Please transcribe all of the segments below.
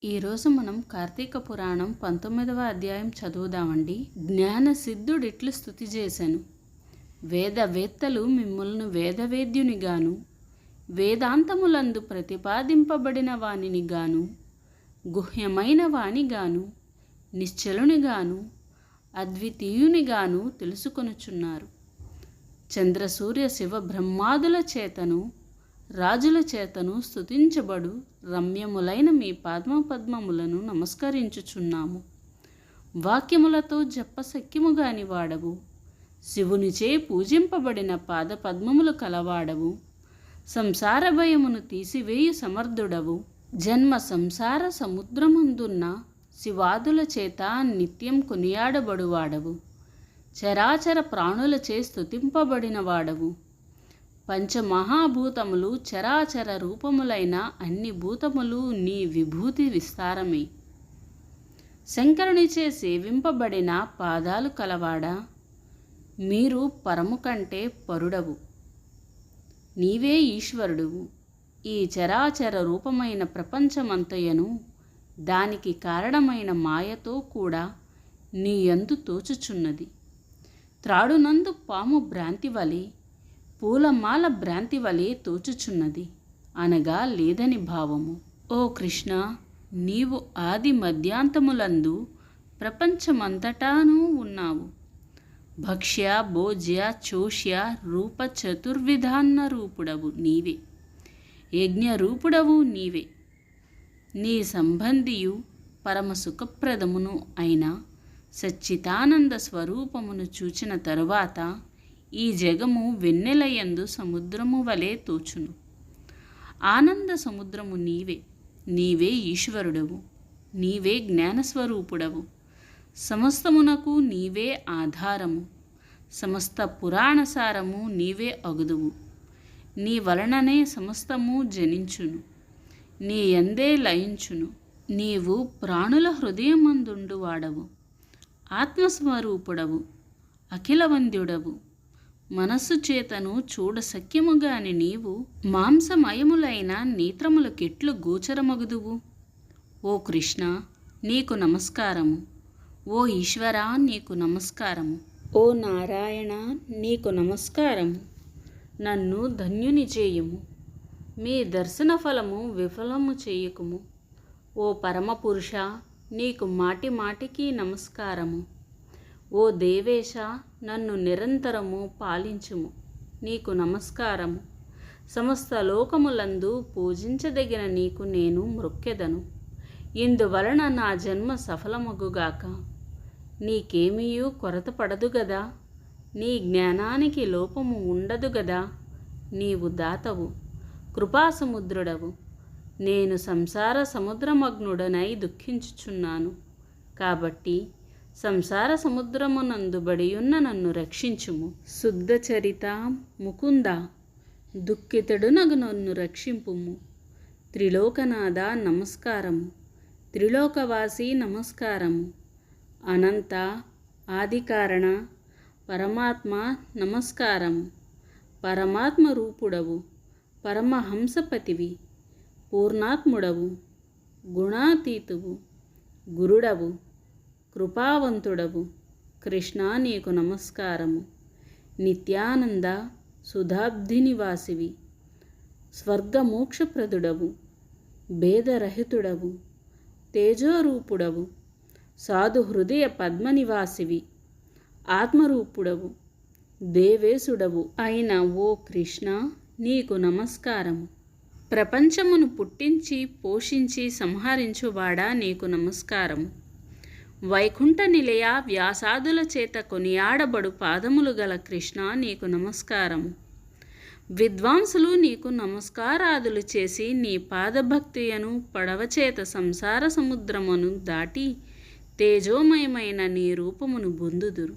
ఈరోజు మనం కార్తీక పురాణం 19వ అధ్యాయం చదువుదామండి. జ్ఞాన సిద్ధుడిట్లు స్తుతి చేశాను. వేదవేత్తలు మిమ్ములను వేదవేద్యునిగాను, వేదాంతములందు ప్రతిపాదింపబడిన వానినిగాను, గుహ్యమైన వానిగాను, నిశ్చలునిగాను, అద్వితీయునిగాను తెలుసుకొనుచున్నారు. చంద్రసూర్య శివ బ్రహ్మాదుల చేతను రాజుల చేతను స్తుతించబడు రమ్యములైన మీ పాద్మపద్మములను నమస్కరించుచున్నాము. వాక్యములతో జప్పశక్యముగాని వాడవు, శివునిచే పూజింపబడిన పాదపద్మములు కలవాడవు, సంసార భయమును తీసివేయు సమర్థుడవు, జన్మ సంసార సముద్రమందున్న శివాదుల చేత నిత్యం కొనియాడబడువాడవు, చరాచర ప్రాణులచే స్తుతింపబడిన వాడవు. పంచమహాభూతములు చరాచర రూపములైన అన్ని భూతములు నీ విభూతి విస్తారమే. శంకరునిచే సేవింపబడిన పాదాలు కలవాడా, మీరు పరము కంటే పరుడవు. నీవే ఈశ్వరుడువు. ఈ చరాచర రూపమైన ప్రపంచమంతయను దానికి కారణమైన మాయతో కూడా నీ యందు తోచుచున్నది. త్రాడునందు పాము భ్రాంతి వలె, పూలమాల భ్రాంతి వలె తోచుచున్నది అనగా లేదని భావము. ఓ కృష్ణ, నీవు ఆది మధ్యాంతములందు ప్రపంచమంతటానూ ఉన్నావు. భక్ష్య భోజ్య చోష్య రూప చతుర్విధాన్న రూపుడవు నీవే. యజ్ఞరూపుడవు నీవే. నీ సంబంధియు పరమ సుఖప్రదమును అయిన సచ్చిదానంద స్వరూపమును చూచిన తరువాత ఈ జగము వెన్నెలయందు సముద్రము వలె తోచును. ఆనంద సముద్రము నీవే. నీవే ఈశ్వరుడవు. నీవే జ్ఞానస్వరూపుడవు. సమస్తమునకు నీవే ఆధారము. సమస్త పురాణసారము నీవే అగుదువు. నీ వలననే సమస్తము జనించును, నీ యందే లయించును. నీవు ప్రాణుల హృదయమందుండు వాడవు. ఆత్మస్వరూపుడవు, అఖిలవంద్యుడవు. మనస్సు చేతను చూడసఖ్యముగాని నీవు మాంసమయములైన నేత్రములకెట్లు గోచరమగుదువు. ఓ కృష్ణ, నీకు నమస్కారము. ఓ ఈశ్వరా, నీకు నమస్కారము. ఓ నారాయణ, నీకు నమస్కారము. నన్ను ధన్యుని చేయుము. మీ దర్శన ఫలము విఫలము చేయకుము. ఓ పరమపురుష, నీకు మాటి మాటికి నమస్కారము. ఓ దేవేశ, నన్ను నిరంతరము పాలించుము. నీకు నమస్కారము. సమస్త లోకములందు పూజించదగిన నీకు నేను మ్రొక్కెదను. ఇందువలన నా జన్మ సఫలమగుగాక. నీకేమీయూ కొరత పడదు గదా. నీ జ్ఞానానికి లోపము ఉండదు గదా. నీవు దాతవు, కృపాసముద్రుడవు. నేను సంసార సముద్రమగ్నుడనై దుఃఖించుచున్నాను. కాబట్టి సంసార సముద్రమునందుబడియున్న నన్ను రక్షించుము. శుద్ధచరిత ముకుంద, దుఃఖితుడునగు నన్ను రక్షింపుము. త్రిలోకనాథ నమస్కారము. త్రిలోకవాసి నమస్కారము. అనంత ఆదికారణ పరమాత్మ నమస్కారము. పరమాత్మ రూపుడవు, పరమహంసపతివి, పూర్ణాత్ముడవు, గుణాతీతువు, గురుడవు, కృపావంతుడవు. కృష్ణ, నీకు నమస్కారము. నిత్యానంద సుధాబ్ధి నివాసివి, స్వర్గమోక్షప్రదుడవు, భేదరహితుడవు, తేజోరూపుడవు, సాధుహృదయ పద్మనివాసివి, ఆత్మరూపుడవు, దేవేశుడవు అయిన ఓ కృష్ణ, నీకు నమస్కారము. ప్రపంచమును పుట్టించి పోషించి సంహరించువాడా, నీకు నమస్కారము. వైకుంఠ నిలయ వ్యాసాదుల చేత కొనియాడబడు పాదములు గల కృష్ణ, నీకు నమస్కారము. విద్వాంసులు నీకు నమస్కారాదులు చేసి నీ పాదభక్తియను పడవచేత సంసార సముద్రమును దాటి తేజోమయమైన నీ రూపమును పొందుదురు.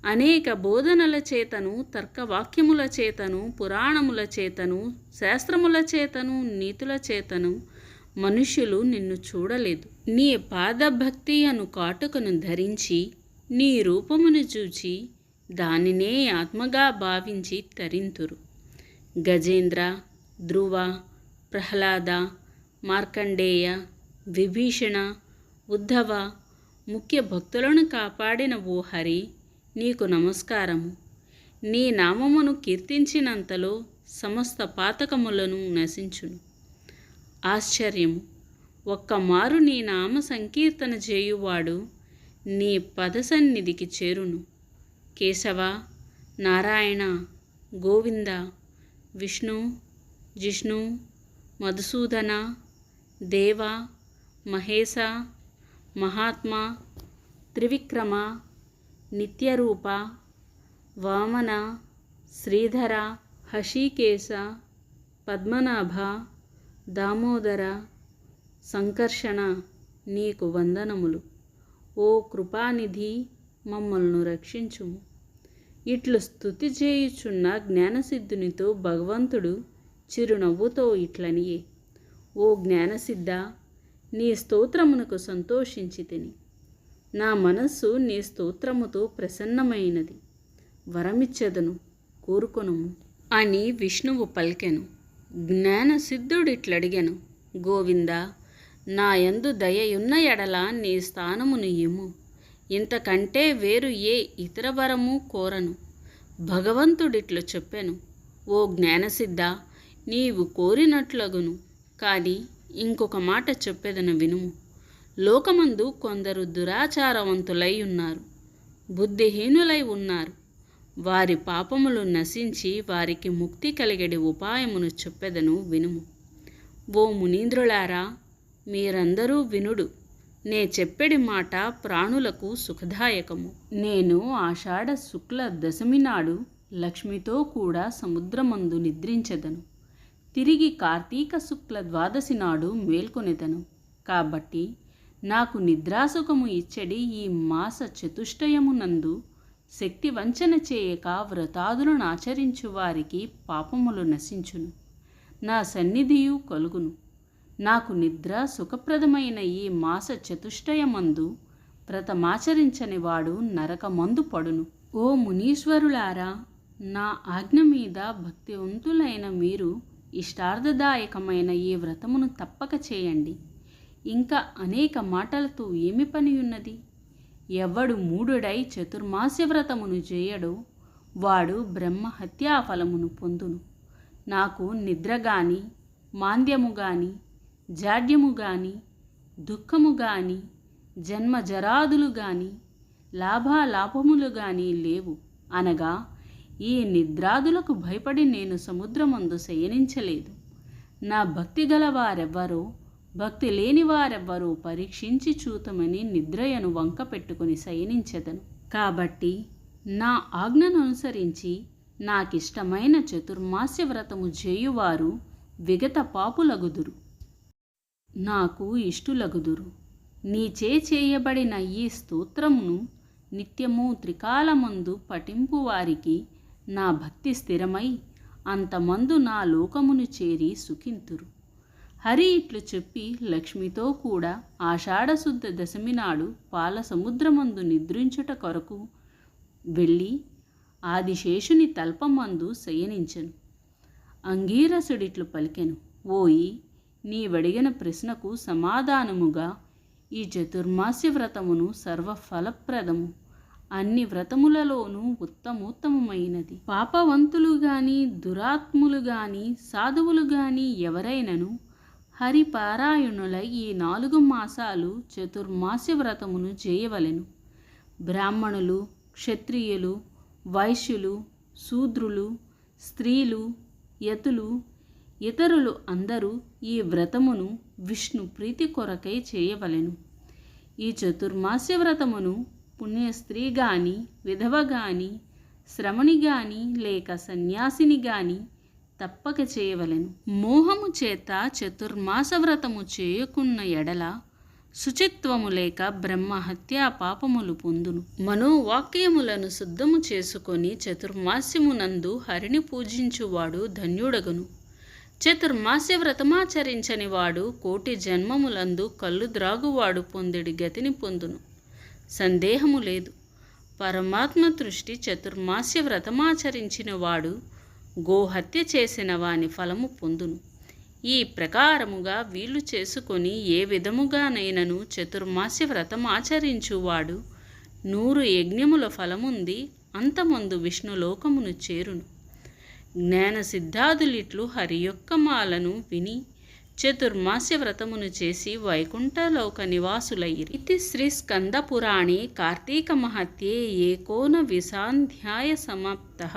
అనేక బోధనల చేతను, తర్కవాక్యముల చేతను, పురాణముల చేతను, శాస్త్రముల చేతను, నీతుల చేతను మనుష్యులు నిన్ను చూడలేదు. నీ పాదభక్తి అను కాటుకను ధరించి నీ రూపమును చూచి దానినే ఆత్మగా భావించి తరింతురు. గజేంద్ర, ధ్రువ, ప్రహ్లాద, మార్కండేయ, విభీషణ, ఉద్ధవ ముఖ్య భక్తులను కాపాడిన ఓ హరి, నీకు నమస్కారము. నీ నామమును కీర్తించినంతలో సమస్త పాతకములను నశించును. ఆశ్చర్యము, ఒక్కమారు నీ నామ సంకీర్తన చేయువాడు నీ పదసన్నిధికి చేరును. కేశవ, నారాయణ, గోవింద, విష్ణు, జిష్ణు, మధుసూదన, దేవ, మహేశ, మహాత్మా, త్రివిక్రమ, నిత్యరూప, వామన, శ్రీధర, హషికేశ, పద్మనాభ, దామోదర, సంకర్షణ, నీకు వందనములు. ఓ కృపానిధి, మమ్మల్ని రక్షించుము. ఇట్లు స్తుతి చేయుచున్న జ్ఞానసిద్ధునితో భగవంతుడు చిరునవ్వుతో ఇట్లనియే, ఓ జ్ఞానసిద్ధ, నీ స్తోత్రమునకు సంతోషించి తిని. నా మనస్సు నీ స్తోత్రముతో ప్రసన్నమైనది. వరమిచ్చెదను, కోరుకొనుము అని విష్ణువు పలికెను. జ్ఞానసిద్ధుడిట్లడిగెను, గోవింద, నా యందు దయయున్న ఎడల నీ స్థానమును ఇమ్ము. ఇంతకంటే వేరు ఏ ఇతర వరము కోరను. భగవంతుడిట్లు చెప్పెను, ఓ జ్ఞానసిద్ధ, నీవు కోరినట్లగును. కానీ ఇంకొక మాట చెప్పెదను వినుము. లోకమందు కొందరు దురాచారవంతులై ఉన్నారు, బుద్ధిహీనులై ఉన్నారు. వారి పాపములు నశించి వారికి ముక్తి కలిగడి ఉపాయమును చెప్పెదను వినుము. ఓ మునీంద్రులారా, మీరందరూ వినుడు. నే చెప్పెడి మాట ప్రాణులకు సుఖదాయకము. నేను ఆషాఢ శుక్ల దశమి నాడు లక్ష్మితో కూడా సముద్రమందు నిద్రించెదను. తిరిగి కార్తీక శుక్ల ద్వాదశి నాడు మేల్కొనెదను. కాబట్టి నాకు నిద్రాసుఖము ఇచ్చడి ఈ మాస చతుష్టయమునందు శక్తి వంచన చేయక వ్రతాదులను ఆచరించు వారికి పాపములు నశించును, నా సన్నిధియు కలుగును. నాకు నిద్ర సుఖప్రదమైన ఈ మాస చతుష్టయమందు వ్రతమాచరించని వాడు నరకమందు పడును. ఓ మునీశ్వరులారా, నా ఆజ్ఞ మీద భక్తివంతులైన మీరు ఇష్టార్థదాయకమైన ఈ వ్రతమును తప్పక చేయండి. ఇంకా అనేక మాటలతో ఏమి పని ఉన్నది? ఎవడు మూఢుడై చతుర్మాస్య వ్రతమును చేయడో వాడు బ్రహ్మహత్యా ఫలమును పొందును. నాకు నిద్ర గాని, మాంద్యము గాని, జాడ్యము గాని, దుఃఖము గాని, జన్మజరాదులు గాని, లాభాలాభములు గాని లేవు అనగా ఈ నిద్రాదులకు భయపడి నేను సముద్రమందు శయనించలేదు. నా భక్తి గల వారెవ్వరో భక్తి లేని వారెవ్వరో పరీక్షించి చూతమని నిద్రయను వంక పెట్టుకుని శయనించెదను. కాబట్టి నా ఆజ్ఞను అనుసరించి నాకిష్టమైన చతుర్మాస్య వ్రతము చేయువారు విగత పాపులగుదురు, నాకు ఇష్టులగుదురు. నీచే చేయబడిన ఈ స్తోత్రమును నిత్యము త్రికాలమందు పఠింపు వారికి నా భక్తి స్థిరమై అంతమందు నా లోకమును చేరి సుఖింతురు. హరి ఇట్లు చెప్పి లక్ష్మితో కూడా ఆషాఢశుద్ధ దశమి నాడు పాల సముద్రమందు నిద్రించుట కొరకు వెళ్ళి ఆదిశేషుని తల్పమందు శయనించెను. అంగీరసుడిట్లు పలికెను, ఓయి, నీవడిగిన ప్రశ్నకు సమాధానముగా ఈ చతుర్మాస్య వ్రతమును సర్వఫలప్రదము, అన్ని వ్రతములలోనూ ఉత్తమోత్తమమైనది. పాపవంతులు గాని, దురాత్ములు గాని, సాధువులు గాని ఎవరైనను హరిపారాయణులై ఈ 4 మాసాలు చతుర్మాస్య వ్రతమును చేయవలెను. బ్రాహ్మణులు, క్షత్రియులు, వైశ్యులు, శూద్రులు, స్త్రీలు, యతులు, ఇతరులు అందరూ ఈ వ్రతమును విష్ణు ప్రీతి కొరకై చేయవలెను. ఈ చతుర్మాస్య వ్రతమును పుణ్యస్త్రీ గాని, విధవ గాని, శ్రమణి గాని, లేక సన్యాసిని గాని తప్పక చేయవలెను. మోహము చేత చతుర్మాస వ్రతము చేయకున్న ఎడల శుచిత్వము లేక బ్రహ్మహత్యా పాపములు పొందును. మనోవాక్యములను శుద్ధము చేసుకొని చతుర్మాస్యమునందు హరిని పూజించువాడు ధన్యుడగును. చతుర్మాస్య వ్రతమాచరించని వాడు 1,000,000 జన్మములందు కళ్ళు ద్రాగువాడు పొందెడి గతిని పొందును. సందేహము లేదు. పరమాత్మ దృష్టి చతుర్మాస్య వ్రతమాచరించిన వాడు గోహత్య చేసిన వాని ఫలము పొందును. ఈ ప్రకారముగా వీలు చేసుకొని ఏ విధముగానైనను చతుర్మాస్య వ్రతం ఆచరించువాడు 100 యజ్ఞముల ఫలముంది అంతమందు విష్ణులోకమును చేరును. జ్ఞాన సిద్ధాదులిట్లు హరి యొక్క మాలను విని చతుర్మాస్య వ్రతమును చేసి వైకుంఠలోక నివాసులైరి. ఇది శ్రీ స్కంద పురాణే కార్తీక మహత్యే ఏకోనవింశాధ్యాయ సమాప్తః.